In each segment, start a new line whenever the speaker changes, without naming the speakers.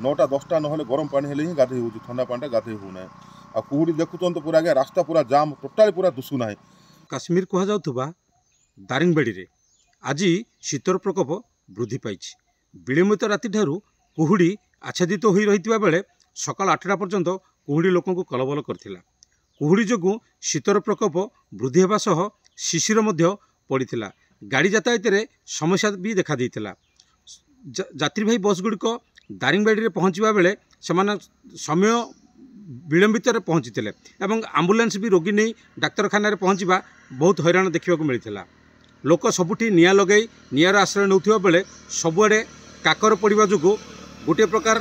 9टा 10टा ना गरम पानी हेले ही गाधे हो ठंडा पानी गाधे होना आ कुहुड़ी देखुन तो पूरा आगे रास्ता पूरा जाम टोटाली पूरा दुसुना है।
काश्मीर कह जाउथुबा दारिंगबाड़ी रे आज शीतर प्रकोप वृद्धि पाई। विलंबित राति ठारू कुहुड़ी आच्छादित हो रही बेले सकाल 8टा पर्यंत कुहुड़ी लोक कलबल करथिला। कुहुड़ी जोगु शीतर प्रकोप वृद्धि होगा सह शिशिर पड़ता। गाड़ी यातायात रे समस्या भी देखा देइथिला। यात्रीवाही बस गुड़िक दारिंगबाड़ी रे पहुँचवा बेले सेमाने समय विलंबित पहुँची थे और आम्बुलांस भी रोगी नहीं डाक्तरखाना पहुँचवा बहुत हैरान देखा मिलता। लोक सबुठी निया लगे निआर आश्रय नौथिबा बेले सबुआडे काकर पड़वा जो गोटे प्रकार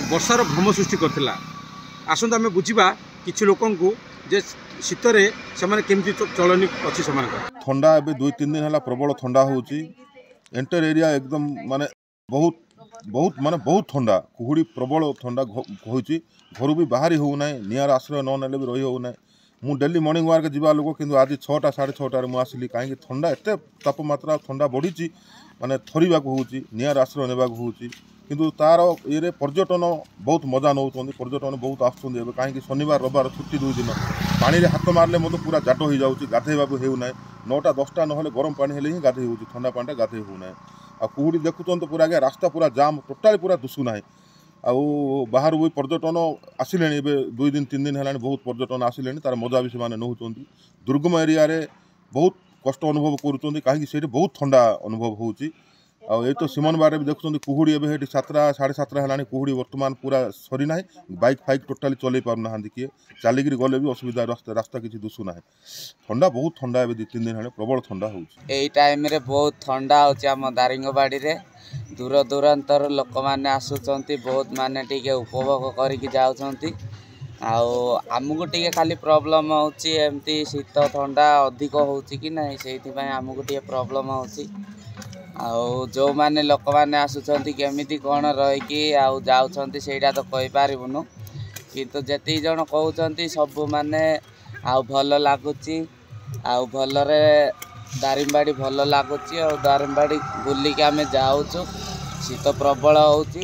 वर्षार भ्रम सृष्टि करथिला। आसंता आमे बुझिबा किछि लोकंकु जे शीतरे सेमाने केमति चलनी अछि।
ठंडा एबे 2-3 दिन हला प्रबल ठंडा होउची। एंटर एरिया एकदम माने बहुत ठंडा कुहुड़ी प्रबल ठंडा होउची। घर भी बाहरी हो ना निआर आश्रय न नेले भी रही हो ना। मु डेली मॉर्निंग वाक जीवा लोक किंतु आज 6टा 6:30 मु आसिली कहीं ठंडा एते तापमात्रा ठंडा बढ़ी माने थरीबा होउची निआर आश्रय नेबा होउची। किंतु तार ये पर्यटन बहुत मजा नौ पर्यटन बहुत आसुँच कहीं शनिवार रविवार छुट्टी 2 दिन पानी रे हाथ मारले मतलब पूरा जाट हो जाऊँगी गाधेबा होना 9टा 10टा ना गरम पानी हेले ही गाधे हो ठंडा पानी गाधे होना आ कुहुड़ी देखुन तो पूरा आगे रास्ता पूरा जाम टोटाली पूरा दुसुना है। आउ बाहर भी पर्यटन आसिले 2 दिन 3 दिन है बहुत पर्यटन आसिले तार मजा भी से नौ दुर्गम एरिया रे बहुत कष्ट अनुभव करुँच कहीं बहुत ठंडा अनुभव होउची। आउ तो सीमन बारे भी देखुं कुहुड़ी एवं 7टा 7:30 है कुहुड़ी बर्तमान पूरा सरी ना बाइक फाइक टोटाली चल पारना किए चलिक गले भी असुविधा रास्ता किसी दुसुना है। ठंडा बहुत ठंडा ए 2-3 दिन है प्रबल ठंडा हो
टाइम रे बहुत ठंडा होम दारिंगबाड़ी रे दूर दूरांतर लोक मैंने आसुँच बहुत माने टिके उपभोग करके जाऊँच। आमको टिके खाली प्रॉब्लम होची एमती शीत ठंडा अधिक होची कि नहीं से आमको टिके प्रॉब्लम होची। जो माने लोक मैंने आसुँच केमिति कौन रहीकि जाऊँच सेटा तो कही पारिबुनु किंतु जेती जन कहउचंती सब माने भल लागुची भलरे दारिंगबाड़ी भल लागुची दारिंगबाड़ी बुलिक आम जाऊँ शीत प्रबल होची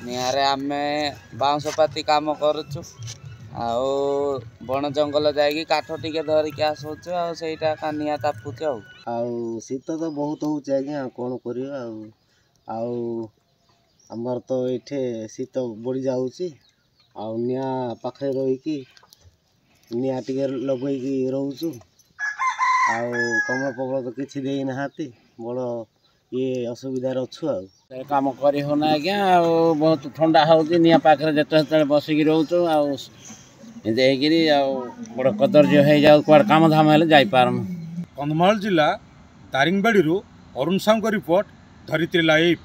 निआरे आमे बाउंसपाती काम करुचु बण जंगल जाइए काठ टिके धरिकी आसुच सेटा का निआ तापुच
शीत तो बहुत हो कौन कर आमर तो ये शीत बढ़ी जाऊँगी निआ पाखे रहीकि निआ टिके लगेगी रोचु कमल पकड़ तो किसी देना बड़ ये असुविधार अच्छु
काम करी होना आज्ञा बहुत ठंडा होती निआ पाखे जिते बसिकी रोचु आकि बड़ कदर्य हो जाऊ कड़ काम धाम हेले जापारमु।
कंधमाल जिला दारिंगबाड़ी अरुण साहू का रिपोर्ट धरित्री लाइव।